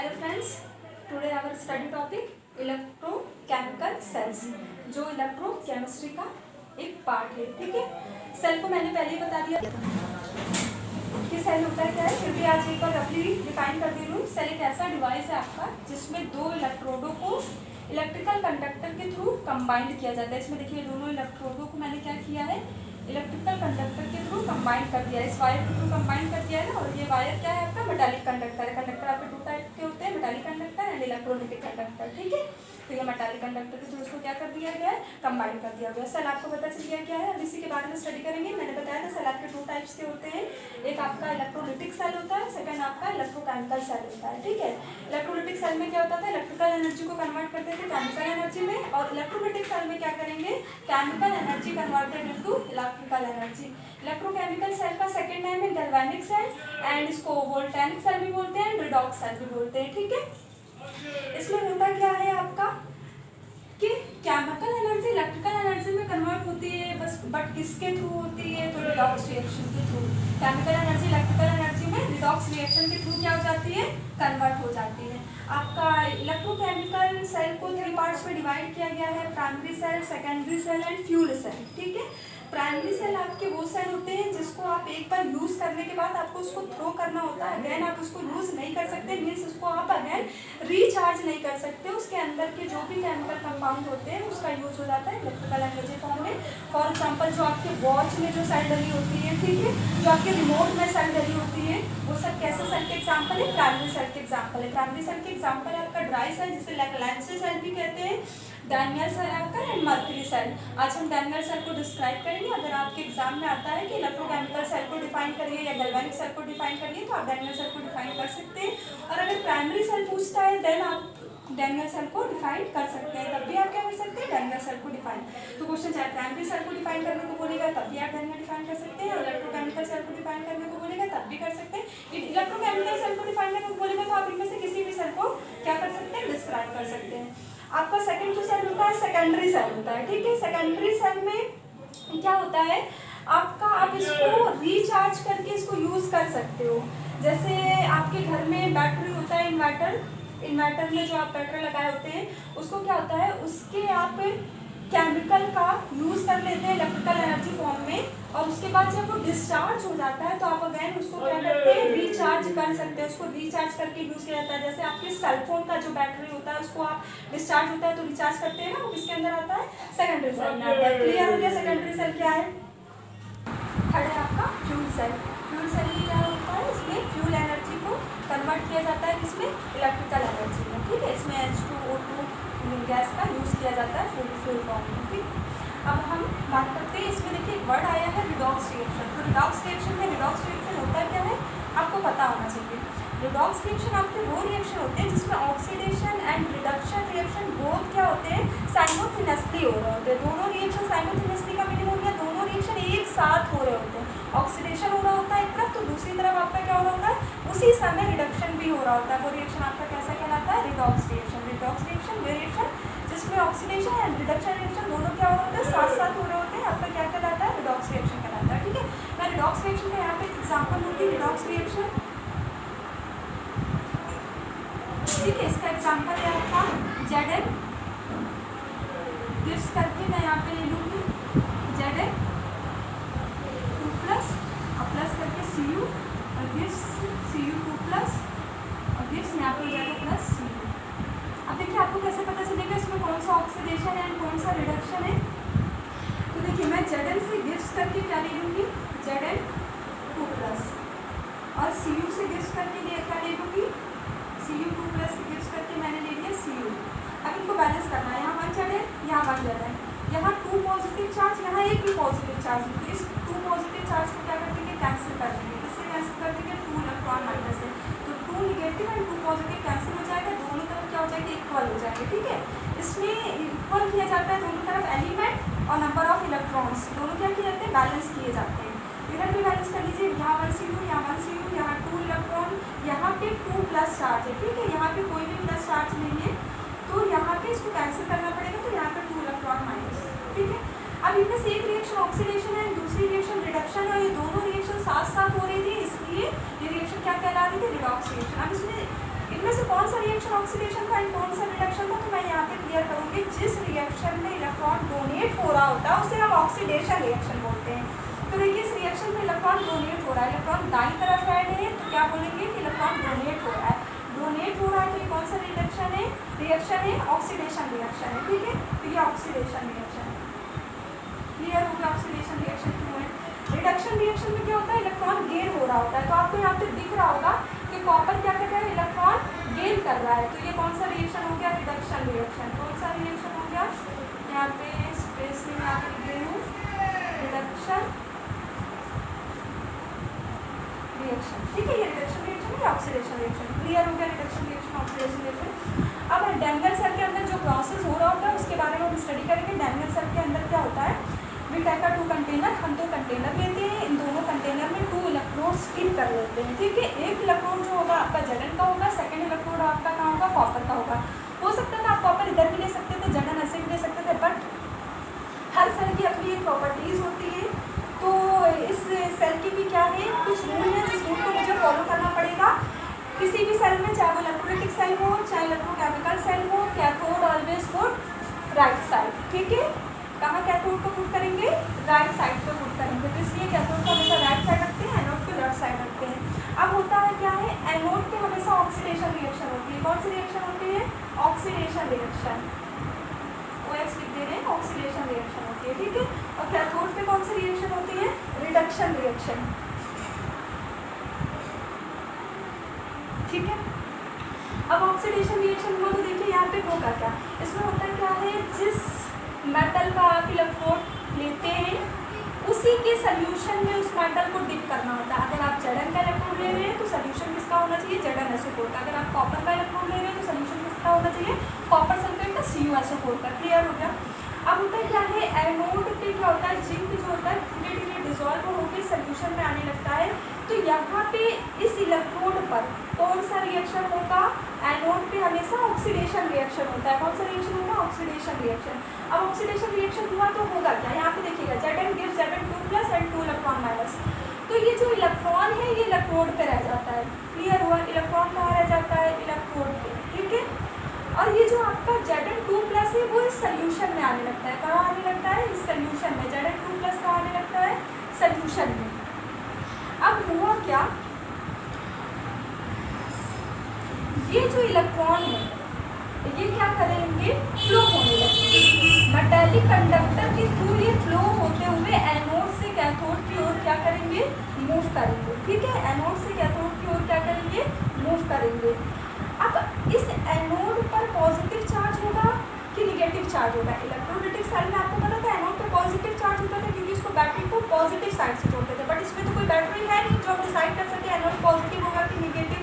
Hello friends, today our study topic electrochemical cells, जो electrochemistry का एक पार्ट है। ठीक है, सेल को मैंने पहले ही बता दिया कि सेल होता है क्या है, फिर भी आज एक बार रफली डिफाइन कर दे लूँ। सेल एक ऐसा डिवाइस है आपका जिसमें दो इलेक्ट्रोडों को इलेक्ट्रिकल कंडक्टर के थ्रू कंबाइंड किया जाता है। इसमें देखिए दोनों इलेक्ट्रोडों को मैंने क्या किया है, इलेक्ट्रिकल कंडक्टर के थ्रू कंबाइंड कर दिया है, इस वायर के थ्रू कंबाइंड कर दिया है ना। और ये वायर क्या है आपका, मेटालिक कंडक्टर है। कंडक्टर आपके दो टाइप के होते हैं, metallic conductor and electrolytic conductor. ठीक है, तो ये मेटालिक कंडक्टर के थ्रू उसको क्या कर दिया गया है, कंबाइंड कर दिया गया। सेल आपको पता चल गया क्या है, अब इसी के बारे में स्टडी करेंगे। मैंने बताया था सेल आपके दो टाइप्स के होते हैं, एक आपका इलेक्ट्रोलिटिक सेल होता है, सेकंड आपका इलेक्ट्रोकेमिकल सेल होता है। ठीक है, इलेक्ट्रोलिटिक सेल में क्या होता था, इलेक्ट्रिकल एनर्जी को कन्वर्ट करते थे केमिकल एनर्जी में, और इलेक्ट्रोलिटिक सेल में क्या करेंगे, chemical energy converted into electrical energy. Electrochemical cell का सेकंड नेम है गैल्वेनिक सेल, एंड इसको वोल्टेनिक सेल भी बोलते हैं, रिडॉक्स सेल भी बोलते हैं। ठीक है, इसमें होता क्या है आपका कि केमिकल एनर्जी इलेक्ट्रिकल एनर्जी में कन्वर्ट होती है, बस बट किसके थ्रू होती है, तो रिडॉक्स रिएक्शन के through. Chemical energy electrical energy में रिडॉक्स रिएक्शन के थ्रू क्या हो जाती है, कन्वर्ट हो जाती है। आपका इलेक्ट्रोकेमिकल सेल को 3 पार्ट्स में डिवाइड किया गया है, primary cell, secondary cell and fuel cell. ठीक है, प्राइमरी सेल आपके वो सेल होते हैं जिसको आप एक बार यूज करने के बाद आपको उसको थ्रो करना होता है, अगेन आप उसको यूज नहीं कर सकते, मीन्स उसको आप अगेन रिचार्ज नहीं कर सकते। उसके अंदर के जो भी केमिकल कंपाउंड होते हैं उसका यूज हो जाता है इलेक्ट्रिकल एनर्जी फॉर्म में। फॉर एग्जांपल जो आपके वॉच में जो सेल डली होती है, ठीक है, जो आपके रिमोट में सेल डली होती है, वो सब कैसे सेल के एग्जाम्पल है, प्राइमरी सेल के एग्जाम्पल है। प्राइमरी सेल के एग्जाम्पल है आपका ड्राई सेल, जिसे लैंसी सेल भी कहते हैं, डैनियल सेल आपका एंड मर्क्यूरी सेल। आज हम डैनियल सेल को डिस्क्राइब करेंगे। अगर आपके एग्जाम में आता है कि इलेक्ट्रोकेमिकल सेल को डिफाइन करिए या गैल्वेनिक सेल को डिफाइन करिए, तो आप डैनियल सेल को डिफाइन कर सकते हैं। और अगर प्राइमरी सेल पूछता है देन आप डैनियल सेल को डिफाइन कर सकते हैं, तब भी आप क्या कर सकते हैं, डैनियल सेल को डिफाइन। तो क्वेश्चन चाहे प्राइमरी सेल को डिफाइन करने को बोलेगा तब भी आप डैनियल डिफाइन कर सकते हैं, और इलेक्ट्रोकेमिकल सेल को डिफाइन करने को बोलेगा तब भी कर सकते हैं। इलेक्ट्रोकेमिकल सेल को डिफाइन करने को बोलेगा तो आप इनमें से किसी भी सेल को क्या कर सकते हैं, डिस्क्राइब कर सकते हैं। आपका सेकंड जो सेल होता है सेकेंडरी सेल होता है। ठीक है, सेकेंडरी सेल में क्या होता है आपका, आप इसको रिचार्ज करके इसको यूज कर सकते हो। जैसे आपके घर में बैटरी होता है, इन्वर्टर में जो आप बैटरी लगाए होते हैं, उसको क्या होता है, उसके आप केमिकल का यूज कर लेते हैं इलेक्ट्रिकल एनर्जी फॉर्म में, और उसके बाद जब वो डिस्चार्ज हो जाता है तो आप अगेन उसको क्या करते हैं, रिचार्ज कर सकते हैं, उसको रिचार्ज करके यूज किया जाता है। जैसे आपके सेलफोन का जो बैटरी होता है उसको आप डिस्चार्ज होता है तो रिचार्ज करते हैं ना, वो किसके अंदर आता है, सेकेंडरी सेल में आता है। क्लियर हो गया, सेकेंडरी सेल क्या है। थर्ड है आपका फ्यूल सेल। फ्यूल सेल क्या होता है, इसमें फ्यूल एनर्जी को कन्वर्ट किया जाता है, किसमें, इलेक्ट्रिकल एनर्जी में। ठीक है, इसमें H2O2 गैस का यूज किया जाता है फ्यूल फॉर्म में। ठीक, अब हम बात करते हैं, इसमें देखिए एक वर्ड आया है रिडॉक्स रिएक्शन। तो रिडॉक्स रिएक्शन में रिडॉक्स रिएक्शन होता क्या है आपको पता होना चाहिए। रिडॉक्स रिएक्शन आपके वो रिएक्शन होते हैं जिसमें oxidation and reduction reaction both क्या होते हैं, साइमल्टेनियसली हो रहे होते हैं। दोनों रिएक्शन साइमल्टेनियसली का मीनिंग हो गया, दोनों रिएक्शन एक साथ हो रहे होते हैं। ऑक्सीडेशन हो रहा होता है एक तरफ, तो दूसरी तरफ आपका क्या हो रहा होता है, उसी समय रिडक्शन भी हो रहा होता है। वो रिएक्शन आपका कैसा कहलाता है, रिडॉक्स रिएक्शन। रिडॉक्स रिएक्शन वे रिएक्शन जिसमें ऑक्सीडेशन एंड रिडक्शन रिएक्शन दोनों क्या हो रहे होते हैं, साथ साथ हो रहे होते हैं, आपका क्या कहलाता है, रिडॉक्स रिएक्शन कहलाता है। ठीक है, मैं रिडॉक्स रिएक्शन का यहाँ पे एग्जाम्पल दूंगी, रिडॉक्स रिएक्शन। ठीक है, इसका एग्जाम्पल है आपका Zn गिव्स करके मैं यहाँ पे ले लूँगी Zn 2+ और प्लस करके Cu और गिव्स Cu2+ और गिव्स यहाँ पे हो जाएगा प्लस Cu। अब देखिए आपको कैसे पता चलेगा इसमें कौन सा ऑक्सीडेशन है एंड कौन सा रिडक्शन है। तो देखिए मैं Zn से गिव्स करके क्या ले लूँगी, Zn2+ और Cu से गिव्स करके क्या ले लूँगी, Cu2+ से गिव्स करके मैंने ले लिया Cu। अब इनको बैलेंस करना है, यहाँ 1 Zn, यहाँ 1 Zn, यहाँ 2 पॉजिटिव चार्ज, यहाँ एक भी पॉजिटिव चार्ज होती है। इस 2 पॉजिटिव चार्ज को क्या कर देंगे, कैंसिल कर देंगे। किससे कैंसिल कर देंगे, 2 इलेक्ट्रॉन माइनस से। तो 2 निगेटिव एंड 2 पॉजिटिव कैंसिल हो जाएगा, दोनों तरफ क्या हो जाएगी, इक्वल हो जाएंगे। ठीक है, इसमें इक्वल किया जाता है दोनों तरफ एलिमेंट और नंबर ऑफ इलेक्ट्रॉन्स, दोनों क्या किए जाते हैं, बैलेंस किए जाते हैं। इधर भी बैलेंस कर लीजिए, यहाँ 1 Cu, यहाँ 1 Cu, यहाँ 2 इलेक्ट्रॉन, यहाँ पे 2+ चार्ज है। ठीक है, यहाँ पे कोई भी प्लस चार्ज नहीं है, तो यहाँ पे इसको कैंसिल करना पड़ेगा, तो यहाँ पे 2 इलेक्ट्रॉन माइनस। ठीक है, अब इनमें से एक रिएक्शन ऑक्सीडेशन है, दूसरी रिएक्शन रिडक्शन है, ये दोनों रिएक्शन साथ साथ हो रही थी, इसलिए ये रिएक्शन क्या कहला रही थी, रिडॉक्स रिएक्शन। अब इसमें इनमें से कौन कौन सा रिएक्शन ऑक्सीडेशन था, कौन सा रिडक्शन था, तो मैं यहाँ पे क्लियर करूँगी। जिस रिएक्शन में इलेक्ट्रॉन डोनेट हो रहा होता है उसे हम ऑक्सीडेशन रिएक्शन बोलते हैं। तो देखिए इस रिएक्शन में इलेक्ट्रॉन डोनेट हो रहा है, इलेक्ट्रॉन दाईं तरफ ऐड है, तो क्या बोलेंगे कि इलेक्ट्रॉन डोनेट हो रहा है। डोनेट हो रहा है तो ये कौन सा रिडक्शन है, रिएक्शन है ऑक्सीडेशन रिएक्शन है, ठीक है। तो ये ऑक्सीडेशन रिएक्शन है, क्लियर हो गया। ऑक्सीडेशन रिएक्शन क्यों है। रिडक्शन रिएक्शन में क्या होता है, इलेक्ट्रॉन गेन हो रहा होता है। तो आपको यहाँ पे दिख रहा होगा कि कॉपर क्या कर रहा है, इलेक्ट्रॉन गेन कर रहा है। तो ये कौन सा रिएक्शन हो गया, रिडक्शन रिएक्शन। कौन सा रिएक्शन हो गया, यहाँ पे स्पेस में यहाँ पे लिख रही हूँ, रिडक्शन रिएक्शन, ठीक है। ये रिडक्शन रिएक्शन है, ऑक्सीडेशन रिएक्शन, क्लियर हो गया। Reduction reaction, oxidation reaction. अब डैंगल सेल के अंदर जो प्रोसेस हो रहा होता है उसके बारे में हम स्टडी करेंगे। डैंगल सेल के अंदर क्या होता है, वी टेक अ 2 कंटेनर, हम 2 कंटेनर लेते हैं, इन दोनों कंटेनर में 2 इलेक्ट्रोड स्पिन कर लेते हैं, ठीक है। एक इलेक्ट्रोड जो होगा आपका जर्नल का होगा, सेकंड इलेक्ट्रोड आपका कहाँ होगा, कॉपर का होगा। हो सकता था आप कॉपर इधर भी ले सकते थे, जर्नल ऐसे भी ले सकते थे, बट हर सेल की अपनी एक प्रॉपर्टीज होती है। तो इस सेल की भी क्या है, कुछ रूल है जिस रूल को मुझे फॉलो करना पड़ेगा। किसी भी सेल में, चाहे वो इलेक्ट्रोलाइटिक सेल हो, चाहे इलेक्ट्रोकेमिकल सेल हो, cathode always put right side, ठीक है। कहाँ कैथोड को पुट करेंगे, राइट साइड पे पुट करेंगे। तो इसलिए कैथोड को हमेशा राइट साइड रखते हैं, एनोड को लेफ्ट साइड रखते हैं। अब होता है क्या है, एनोड पे हमेशा ऑक्सीडेशन रिएक्शन होती है। कौन सी रिएक्शन होती है, ऑक्सीडेशन रिएक्शन, OX लिख दे रहे हैं, ऑक्सीडेशन रिएक्शन होती है, ठीक है। और कैथोड पे कौन सी रिएक्शन होती है, रिडक्शन रिएक्शन, ठीक है। अब ऑक्सीडेशन रिएक्शन हुआ तो देखिए यहाँ पे होगा क्या, इसमें होता क्या है, जिस मेटल का आप इलेक्ट्रोड लेते हैं उसी के सोल्यूशन में उस मेटल को डिप करना होता है। अगर आप Zn का इलेक्ट्रोड ले रहे हैं तो सोल्यूशन किसका होना चाहिए, ZnSO4 का। अगर आप कॉपर का इलेक्ट्रोड ले रहे हैं तो सोल्यूशन किसका होना चाहिए, कॉपर सल्फेट का, CuSO4 का, क्लियर हो गया। अब होता है क्या है, एनोड पे क्या होता है, जिंक जो होता है धीरे धीरे डिसॉल्व होकर सोल्यूशन में आने लगता है। तो यहाँ पे इस इलेक्ट्रोड पर कौन सा रिएक्शन होगा, एनोड पे हमेशा ऑक्सीडेशन रिएक्शन होता है। कौन सा रिएक्शन होगा, ऑक्सीडेशन रिएक्शन। अब ऑक्सीडेशन रिएक्शन हुआ तो होगा क्या, यहाँ पे देखिएगा Zn gives Zn2+ and 2 electron minus. तो ये जो इलेक्ट्रॉन है ये इलेक्ट्रोड पे रह जाता है, क्लियर हुआ। इलेक्ट्रॉन कहाँ रह जाता है, इलेक्ट्रोड पे, ठीक है। और ये जो आपका Zn2+ है वो इस सोल्यूशन में आने लगता है। कहाँ आने लगता है, इस सोल्यूशन में। Zn2+ कहाँ आने लगता है, सोल्यूशन में। अब हुआ क्या, ये जो इलेक्ट्रॉन है ये क्या करेंगे, फ्लो होने लगेंगे। मेटालिक कंडक्टर के थ्रू ये फ्लो होते हुए एनोड से कैथोड की ओर क्या करेंगे, मूव करेंगे, ठीक है। एनोड से कैथोड की ओर क्या करेंगे, मूव करेंगे। अब इस एनोड पर पॉजिटिव चार्ज होगा कि निगेटिव चार्ज होगा। इलेक्ट्रोलाइटिक सेल में आपको पता था एनोड पे पॉजिटिव चार्ज होता था क्योंकि इसको बैटरी को पॉजिटिव साइड से जोड़ते थे, बट इसमें तो कोई बैटरी है नहीं जो हम डिसाइड कर सके एनोड पॉजिटिव होगा कि निगेटिव।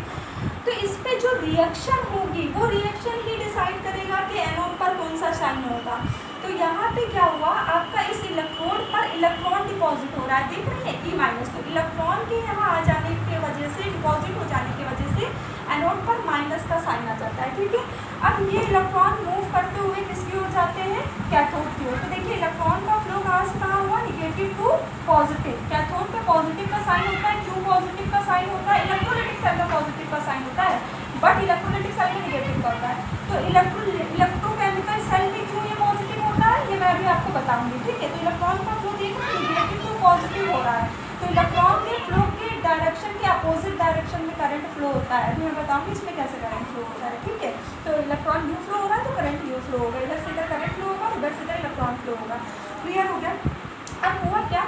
तो इस पे जो रिएक्शन होगी वो रिएक्शन ही डिसाइड करेगा कि एनोड पर कौन सा साइन होगा। तो यहाँ पे क्या हुआ, आपका इस इलेक्ट्रोड पर इलेक्ट्रॉन डिपॉजिट हो रहा है, देख रहे हैं E-। तो इलेक्ट्रॉन के यहाँ आ जाने की वजह से, डिपॉजिट हो जाने की वजह से एनोड पर माइनस का साइन आ जाता है, ठीक है। अब ये इलेक्ट्रॉन मूव करते हुए किसकी ओर जाते हैं, कैथोड की ओर। तो देखिए इलेक्ट्रॉन का फ्लो कहाँ से कहाँ हुआ, निगेटिव टू पॉजिटिव। कैथोड पे पॉजिटिव का साइन होता है, क्यों पॉजिटिव का साइन होता है, इलेक्ट्रोलाइटिक सेल में पॉजिटिव का साइन होता है, बट इलेक्ट्रोलाइटिक सेल में निगेटिव का होता है। तो इलेक्ट्रोकेमिकल सेल में क्यों ये पॉजिटिव होता है ये मैं अभी आपको बताऊंगी, ठीक है। तो इलेक्ट्रॉन का फ्लो देखो निगेटिव टू पॉजिटिव हो रहा है, तो इलेक्ट्रॉन के फ्लो के डायरेक्शन के अपोजिट डायरेक्शन में करंट फ्लो होता है। अभी मैं बताऊंगी इसमें कैसे करंट फ्लो होता है, ठीक है। तो इलेक्ट्रॉन यू फ्लो हो रहा है तो करंट यू फ्लो होगा, इधर से इधर करंट फ्लो होगा, उधर से इधर इलेक्ट्रॉन फ्लो होगा, क्लियर हो गया। अब हुआ क्या,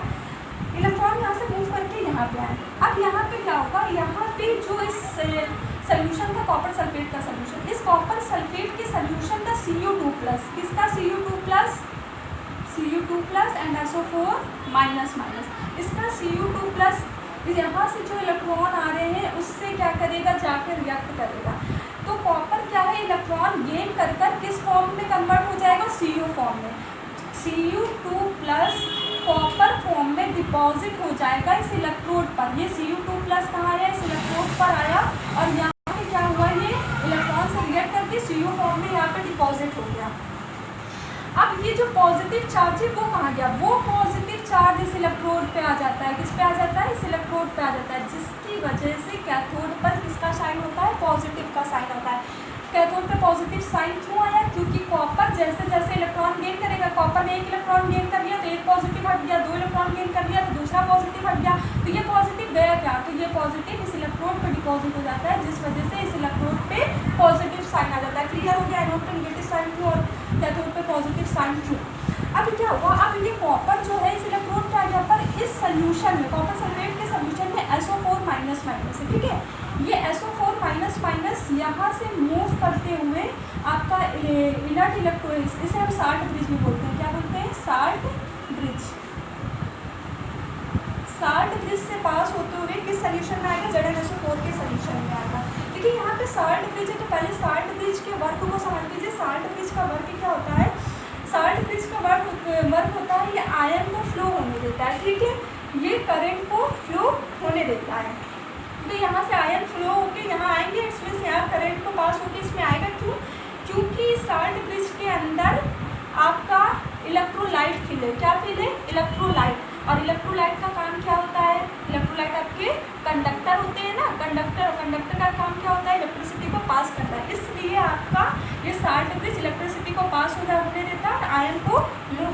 इलेक्ट्रॉन यहाँ से मूव करके यहाँ पे आए। अब यहाँ पे क्या होगा, यहाँ पे जो इस सोल्यूशन था कॉपर सल्फेट का सोल्यूशन, इस कॉपर सल्फेट के सोल्यूशन था Cu2+, किसका Cu2+, Cu2+ एंड SO4-। इसका Cu2+ यहाँ से जो इलेक्ट्रॉन आ रहे हैं उससे क्या करेगा, जाकर रिएक्ट करेगा। तो कॉपर क्या है, इलेक्ट्रॉन गेन कर कर किस फॉर्म में कन्वर्ट हो जाएगा, Cu फॉर्म में। Cu2+ कॉपर फॉर्म में डिपॉजिट हो जाएगा इस इलेक्ट्रोड पर। ये Cu2+ कहाँ आया, इस इलेक्ट्रोड पर आया और यहाँ पे क्या हुआ, ये इलेक्ट्रॉन से रिएक्ट करके Cu फॉर्म में यहाँ पे डिपॉजिट हो गया। अब ये जो पॉजिटिव चार्ज है वो कहाँ गया, वो पॉजिटिव चार्ज इस इलेक्ट्रोड पे आ जाता है, किस पे आ जाता है, इस इलेक्ट्रोड पे आ जाता है, जिसकी वजह से कैथोड पर किसका साइन होता है, पॉजिटिव का साइन होता है। कैथोड पे पॉजिटिव साइन क्यों आया? क्योंकि कॉपर जैसे जैसे इलेक्ट्रॉन गेन करेगा, कॉपर ने एक इलेक्ट्रॉन गेन कर लिया तो एक पॉजिटिव हट गया, 2 इलेक्ट्रॉन गेन कर लिया तो दूसरा पॉजिटिव हट गया, तो ये पॉजिटिव गया क्या? तो ये पॉजिटिव इस इलेक्ट्रोड पर डिपॉजिट हो जाता है, जिस वजह से इस इलेक्ट्रोड पे पॉजिटिव साइन आ जाता है। क्लियर हो गया? एनोड पे नेगेटिव साइन क्यों और कैथोड पे पॉजिटिव साइन क्यों? अब क्या हुआ, अब ये कॉपर जो है इस इलेक्ट्रोड पे आ गया, पर इस सोल्यूशन में, कॉपर सल्फेट के सोल्यूशन में SO4 माइनस माइनस है, ठीक है। ये SO4 माइनस माइनस यहाँ से मूव करते हुए आपका इनर्ट इलेक्ट्रोड, इसे हम साल्ट ब्रिज में बोलते हैं, क्या बोलते हैं? Salt bridge. साल्ट ब्रिज से पास होते हुए किस सोल्यूशन में आएगा? ZnSO4 के सोल्यूशन में आएगा। देखिए यहाँ पे साल्ट ब्रिज है, तो पहले साल्ट ब्रिज के वर्क को समझ लीजिए। साल्ट ब्रिज का वर्क क्या होता है? साल्ट ब्रिज का वर्क होता है, ये आयन को फ्लो होने देता है, ठीक है, ये करंट को फ्लो होने देता है। तो यहाँ से आयन फ्लो होके यहाँ आएंगे, इसमें से यहाँ करंट को पास होके इसमें आएगा। क्यों? क्योंकि साल्ट ब्रिज के अंदर आपका इलेक्ट्रोलाइट फिल है। क्या फिल है? इलेक्ट्रोलाइट। और इलेक्ट्रोलाइट का काम क्या होता है? इलेक्ट्रोलाइट आपके कंडक्टर होते हैं ना, कंडक्टर का काम क्या होता है? इलेक्ट्रिसिटी को पास करता है। इसलिए आपका ये साल्ट ब्रिज इलेक्ट्रिसिटी को पास होने देता है, आयन को मूव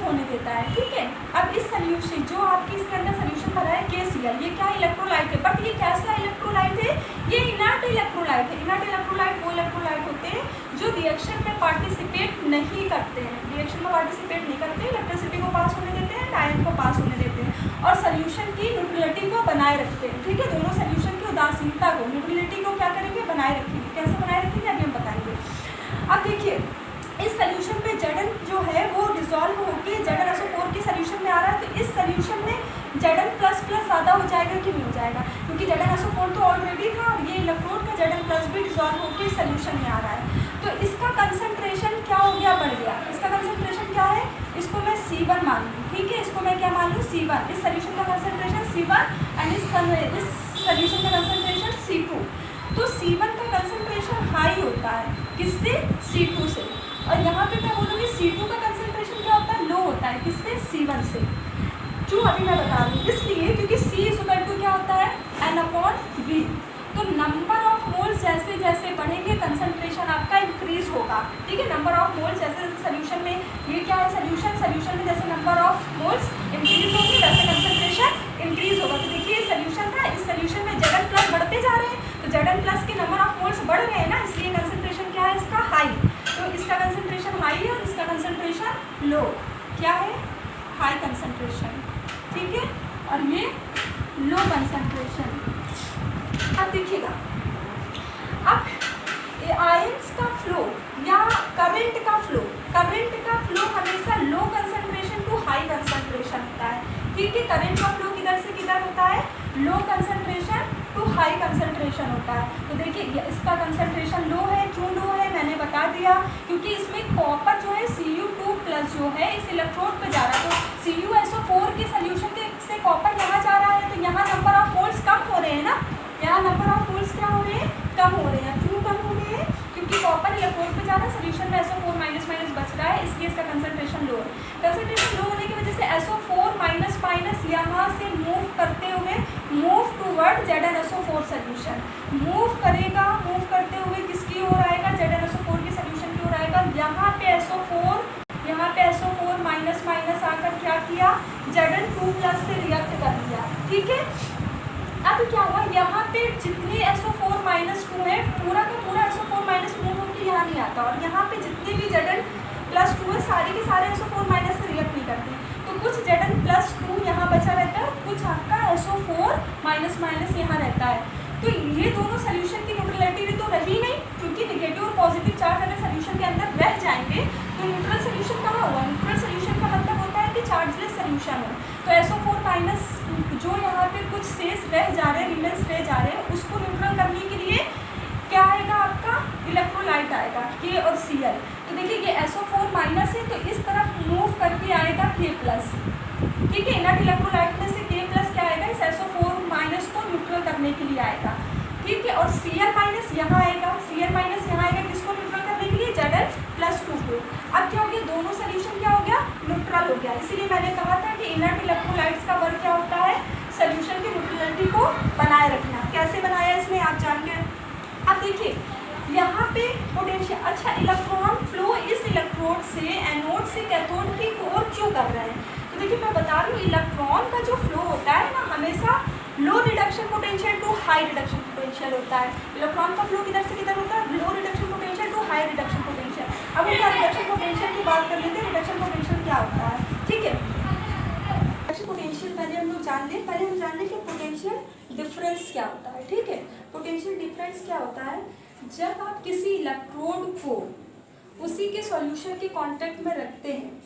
होने देता है, ठीक है। अब इस सोल्यूशन जो आपकी इसके अंदर सोल्यूशन भरा है KCl, ये क्या इलेक्ट्रोलाइट है, बट ये कैसा इलेक्ट्रोलाइट है? ये इनर्ट इलेक्ट्रोलाइट है। इनर्ट इलेक्ट्रोलाइट वो इलेक्ट्रोलाइट होते हैं जो रिएक्शन में पार्टिसिपेट नहीं करते हैं, रिएक्शन में पार्टिसिपेट नहीं करते, इलेक्ट्रिसिटी को पास होने देते हैं, आयन को पास होने देते हैं और सोल्यूशन की न्यूट्रलिटी को बनाए रखते हैं, ठीक है। दोनों सोल्यूशन की उदासीनता को, न्यूट्रलिटी को क्या करेंगे? बनाए रखेंगे। कैसे बनाए रखेंगे अभी हम बताएंगे। अब देखिए इस सोल्यूशन पे Zn जो है वो डिसॉल्व होकर ZnSO4 के सोल्यूशन में आ रहा है, तो इस सोल्यूशन में Zn प्लस ज़्यादा हो जाएगा कि नहीं हो जाएगा? क्योंकि ZnSO4 तो ऑलरेडी था और ये इलेक्ट्रोड का Zn प्लस भी डिसॉल्व होकर इस सोल्यूशन में आ रहा है, तो इसका कंसंट्रेशन क्या हो गया? बढ़ गया। इसका कंसंट्रेशन क्या है? इसको मैं C1 मान लूँ, ठीक है, इसको मैं क्या मान लूँ? C1। इस सोल्यूशन का कंसंट्रेशन C1 एंड इस सोल्यूशन का कंसंट्रेशन C2। तो C1 का कंसंट्रेशन हाई होता है, किससे? C2 से। और यहाँ पे मैं बोलूँगी C2 का कंसंट्रेशन क्या होता है? लो होता है, किससे? C1 से। क्यों? अभी मैं बता रही हूँ। इसलिए क्योंकि C = क्या होता है? N/V। तो नंबर ऑफ मोल्स जैसे जैसे बढ़ेंगे कंसंट्रेशन आपका इंक्रीज होगा, ठीक है। नंबर ऑफ मोल्स जैसे जैसे सोल्यूशन में, ये क्या है? सोल्यूशन में जैसे नंबर ऑफ मोल्स इंक्रीज होंगे वैसे कंसंट्रेशन इंक्रीज होगा। तो देखिए सोल्यूशन था, इस सोल्यूशन में Zn प्लस बढ़ते जा रहे हैं, तो Zn प्लस के नंबर ऑफ मोल्स बढ़ रहे हैं ना, इसलिए कंसंट्रेशन क्या है इसका? हाई। तो इसका कंसंट्रेशन हाई है और इसका कंसंट्रेशन लो। क्या है? हाई कंसंट्रेशन, ठीक है, और ये लो कंसंट्रेशन। अब देखिएगा, अब आयंस का फ्लो या करंट का फ्लो हमेशा low concentration to high concentration होता है, ठीक है। करंट का फ्लो किधर से किधर होता है? Low concentration to high concentration होता है। तो देखिए इसका कंसंट्रेशन लो है। क्यों लो है? मैंने बता दिया, क्योंकि इसमें कॉपर जो है Cu2+ जो है इस इलेक्ट्रोड पे जा रहा है, तो CuSO4 के सोल्यूशन से कॉपर यहाँ जा रहा है, तो यहाँ नंबर ऑफ मोल्स कम हो रहे हैं ना, यहाँ नंबर ऑफ मोल्स क्या हो रहे हैं? कम हो रहे हैं। क्यों कम हो रहे हैं? क्योंकि कॉपर इलेक्ट्रोड पे जा रहा है, सोल्यूशन में SO4 माइनस माइनस बच रहा है, इसलिए इसका कंसंट्रेशन लो है। कंसंट्रेशन लो होने की वजह से SO4 माइनस माइनस यहाँ से मूव करते हुए move toward ZnSO4 solution move करेगा। मूव करते हुए किसकी ओर आएगा? ZnSO4 के सोल्यूशन की ओर आएगा। यहाँ पे SO4 माइनस माइनस आकर क्या किया? Zn2+ से रिएक्ट कर दिया, ठीक है। अब क्या हुआ? यहाँ पे जितने SO4-2 है, पूरा का पूरा SO4- मूव होकर यहाँ नहीं आता, और यहाँ पे जितने भी Zn+2 है सारे के सारे SO4- से रिएक्ट नहीं करते, तो कुछ Zn+2 यहाँ बचा रहता है, कुछ आपका SO4- यहाँ रहता है। तो ये दोनों सोल्यूशन की न्यूट्रलिटी तो रही नहीं, क्योंकि नेगेटिव और पॉजिटिव चार्ज अगर सोल्यूशन के अंदर रह जाएंगे तो न्यूट्रल सोल्यूशन कहाँ हुआ? न्यूट्रल सोल्यूशन का मतलब होता है कि चार्जलेस सोल्यूशन हो। तो SO4- जो यहाँ पे कुछ शेष रह जा रहे हैं, रिमेंस रह जा रहे हैं, उसको न्यूट्रल करने के लिए क्या आएगा? आपका इलेक्ट्रोलाइट आएगा K और Cl। तो देखिए ये SO4- है, तो इस तरफ मूव करके आएगा K+, ठीक है। इनर्ट इलेक्ट्रोलाइट में से K+ क्या आएगा? इस SO4- को न्यूट्रल करने के लिए आएगा, ठीक है। और Cl- यहाँ आएगा, Cl- यहाँ आएगा किसको न्यूट्रल करने के लिए? Zn+2 को। अब क्या हो गया? दोनों सोल्यूशन क्या हो गया? न्यूट्रल हो गया। इसीलिए मैंने कहा था कि इनर्ट इलेक्ट्रोलाइट्स का वर्क क्या होता है? सोल्यूशन की न्यूट्रलिटी को बनाए रखना। कैसे बनाया इसने आप जान के? अब देखिए यहाँ पे पोटेंशियल। अच्छा, इलेक्ट्रॉन फ्लो इस इलेक्ट्रोड से एनोड से कैथोड की ओर क्यों कर रहे हैं? तो देखिए मैं बता रही हूँ, इलेक्ट्रॉन का जो फ्लो होता है ना, हमेशा low reduction potential to high reduction potential होता है। इलेक्ट्रॉन का फ्लो किधर से किधर होता है? Low reduction potential to high reduction potential. अब हम रिडक्शन पोटेंशियल की बात कर लेते हैं, रिडक्शन पोटेंशियल क्या होता है, ठीक है। रिडक्शन पोटेंशियल पहले हम लोग जान लें, पहले हम जान लें कि पोटेंशियल डिफरेंस क्या होता है, ठीक है। पोटेंशियल डिफरेंस क्या होता है? जब आप किसी इलेक्ट्रोड को उसी के सॉल्यूशन के कांटेक्ट में रखते हैं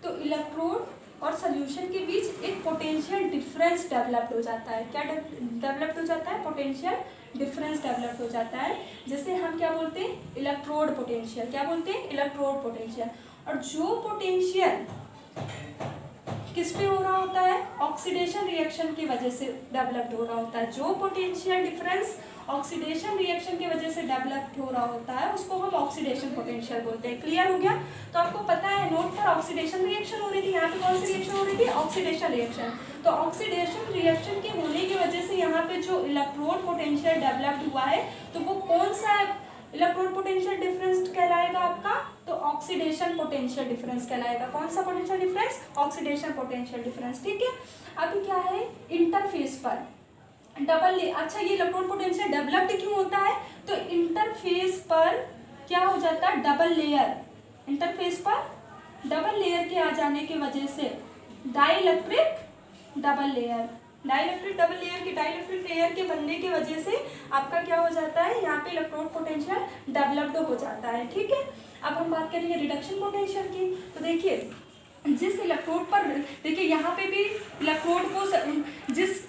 तो इलेक्ट्रोड और सॉल्यूशन के बीच एक पोटेंशियल डिफरेंस डेवलप हो जाता है। क्या डेवलप हो जाता है? पोटेंशियल डिफरेंस डेवलप हो जाता है, जिसे हम क्या बोलते हैं? Electrode potential. क्या बोलते हैं? Electrode potential. और जो पोटेंशियल किस पे हो रहा होता है? ऑक्सीडेशन रिएक्शन की वजह से डेवलप्ड हो रहा होता है। जो पोटेंशियल डिफरेंस ऑक्सीडेशन रिएक्शन की वजह से डेवलप्ड हो रहा होता है उसको हम ऑक्सीडेशन पोटेंशियल बोलते हैं। क्लियर हो गया? तो आपको पता है नोट पर ऑक्सीडेशन रिएक्शन हो रही थी, यहाँ पे कौन सी रिएक्शन हो रही थी? Oxidation reaction. तो ऑक्सीडेशन रिएक्शन के होने की वजह से यहाँ पे जो इलेक्ट्रोड पोटेंशियल डेवलप्ड हुआ है तो वो कौन सा इलेक्ट्रोड पोटेंशियल डिफरेंस कहलाएगा आपका? तो ऑक्सीडेशन पोटेंशियल डिफरेंस कहलाएगा। कौन सा potential difference? Oxidation potential difference, ठीक है। अभी क्या है? इंटरफेस पर डबल ले। अच्छा, ये इलेक्ट्रोड पोटेंशियल डेवलप्ड क्यों होता है? तो इंटरफेस पर क्या हो जाता है? Double layer. इंटरफेस पर डबल लेयर के आ जाने की वजह से dielectric double layer, dielectric double layer के डाइइलेक्ट्रिक लेयर के बनने की वजह से आपका क्या हो जाता है? यहाँ पे इलेक्ट्रोड पोटेंशियल डेवलप्ड हो जाता है, ठीक है। अब हम बात करेंगे रिडक्शन पोटेंशियल की। तो देखिए जिस इलेक्ट्रोड पर, देखिए यहाँ पे भी इलेक्ट्रोड को जिस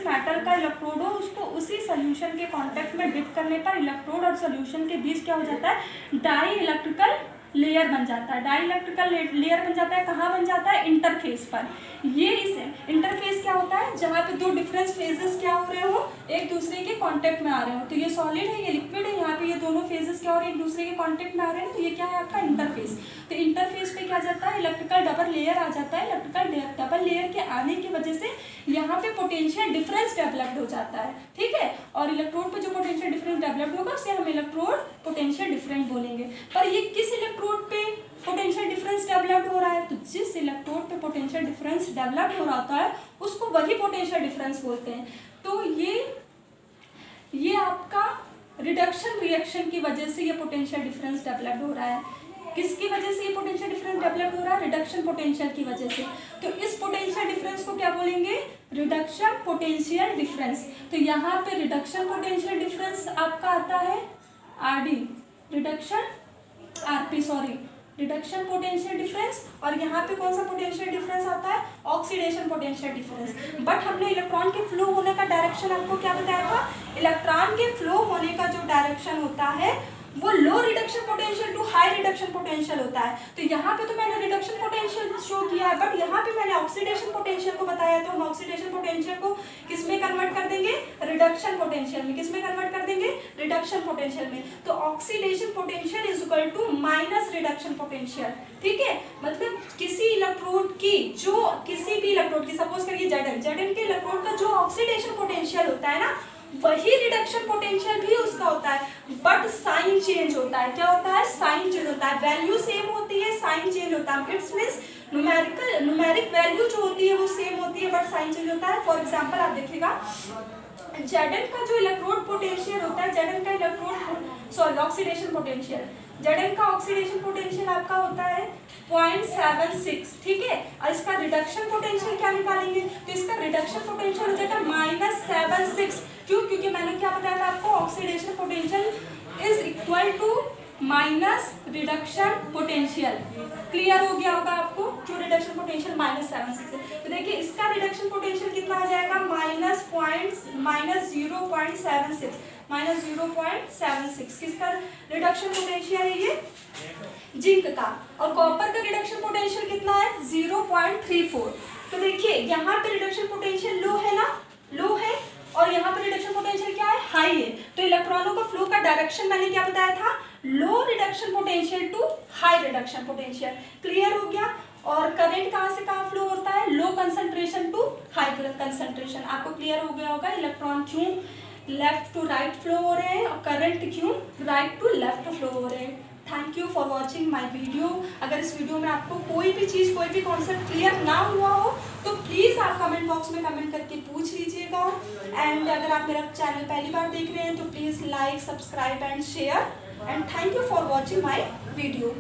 मेटल का इलेक्ट्रोड हो उसको उसी सोल्यूशन के कांटेक्ट में डिप करने पर इलेक्ट्रोड और सोल्यूशन के बीच क्या हो जाता है? डाई इलेक्ट्रिकल लेयर बन जाता है। डाई इलेक्ट्रिकल लेयर बन जाता है। कहाँ बन जाता है? इंटरफेस पर। ये इस इंटरफेस क्या होता है? जहाँ पे दो डिफरेंट फेजेस क्या हो रहे हो? एक दूसरे के कांटेक्ट में आ रहे हो। तो ये सॉलिड है, ये लिक्विड है, यहाँ पे ये दोनों फेजेस क्या हो रहे हैं? एक दूसरे के कांटेक्ट में आ रहे हैं। तो ये क्या है आपका? इंटरफेस। तो इंटरफेस पे क्या जाता है? इलेक्ट्रिकल डबल लेयर आ जाता है। इलेक्ट्रिकल डबल लेयर के आने की वजह से यहाँ पे पोटेंशियल डिफरेंस डेवलप्ड हो जाता है, ठीक है। और इलेक्ट्रोड पे जो पोटेंशियल डिफरेंस डेवलप्ड होगा उसे हम इलेक्ट्रोड पोटेंशियल डिफरेंस बोलेंगे। पर ये किस इलेक्ट्रोड पे पोटेंशियल डिफरेंस डेवलप्ड हो रहा है? तो जिस इलेक्ट्रोड पे पोटेंशियल डिफरेंस डेवलप्ड हो रहा होता है उसको वही पोटेंशियल डिफरेंस बोलते हैं। तो ये आपका रिडक्शन रिएक्शन की वजह से ये पोटेंशियल डिफरेंस डेवलप्ड हो रहा है। किसकी वजह से ये पोटेंशियल डिफरेंस डेवलप हो रहा है? रिडक्शन पोटेंशियल की वजह से। तो इस पोटेंशियल डिफरेंस को क्या बोलेंगे? Reduction potential difference. तो यहाँ पे रिडक्शन पोटेंशियल डिफरेंस आपका आता है आरडी, रिडक्शन पोटेंशियल डिफरेंस। और यहाँ पे कौन सा पोटेंशियल डिफरेंस आता है? Oxidation potential difference. बट हमने इलेक्ट्रॉन के फ्लो होने का डायरेक्शन आपको क्या बताया था? इलेक्ट्रॉन के फ्लो होने का जो डायरेक्शन होता है वो low reduction potential to high reduction potential होता है। तो यहाँ पे तो मैंने रिडक्शन पोटेंशियल शो किया है, बट यहाँ पे मैंने ऑक्सीडेशन पोटेंशियल को बताया। तो हम ऑक्सीडेशन पोटेंशियल को किस में कन्वर्ट कर देंगे? रिडक्शन पोटेंशियल में। किस में कन्वर्ट कर देंगे? रिडक्शन पोटेंशियल में। तो oxidation potential is equal to minus reduction potential, ठीक है। मतलब किसी इलेक्ट्रोड की सपोज करिए जेडन के इलेक्ट्रोड का जो ऑक्सीडेशन पोटेंशियल होता है ना, वही रिडक्शन पोटेंशियल भी उसका होता है, बट साइन चेंज होता है। क्या होता है? साइन चेंज होता है। वैल्यू सेम होती है, साइन चेंज होता है। इट्स मींस न्यूमेरिक वैल्यू जो होती है वो सेम होती है, बट साइन चेंज होता है। फॉर एग्जांपल आप देखिएगा जेडन का जो इलेक्ट्रोड पोटेंशियल होता है, ऑक्सीडेशन पोटेंशियल, जेडन का ऑक्सीडेशन पोटेंशियल आपका होता है 0.76, ठीक है। और इसका रिडक्शन पोटेंशियल क्या निकालेंगे? तो इसका रिडक्शन पोटेंशियल हो जाएगा -76। क्यों? क्योंकि मैंने क्या बताया था आपको? Oxidation potential is equal to minus reduction potential. Clear हो गया होगा आपको? जो रिडक्शन पोटेंशियल -76 है। तो देखिए इसका रिडक्शन पोटेंशियल कितना आ जाएगा? -0.76। किसका रिडक्शन पोटेंशियल है? ये जिंक का। और कॉपर का रिडक्शन पोटेंशियल कितना है? 0.34। तो देखिए यहाँ पे रिडक्शन पोटेंशियल लो है ना, लो है, और यहाँ पे रिडक्शन पोटेंशियल क्या है? हाई है। तो इलेक्ट्रॉनों का फ्लो का डायरेक्शन मैंने क्या बताया था? Low reduction potential to high reduction potential. Clear हो गया? और करंट कहाँ से कहाँ फ्लो होता है? Low concentration to high concentration. आपको क्लियर हो गया होगा इलेक्ट्रॉन क्यों लेफ्ट टू राइट फ्लो हो रहे हैं और करंट क्यों राइट टू लेफ्ट फ्लो हो रहे हैं। Thank you for watching my video. अगर इस वीडियो में आपको कोई भी चीज़ कोई भी कॉन्सेप्ट क्लियर ना हुआ हो तो प्लीज़ आप कमेंट बॉक्स में कमेंट करके पूछ लीजिएगा। एंड अगर आप मेरा चैनल पहली बार देख रहे हैं तो please like, subscribe and share. And thank you for watching my video.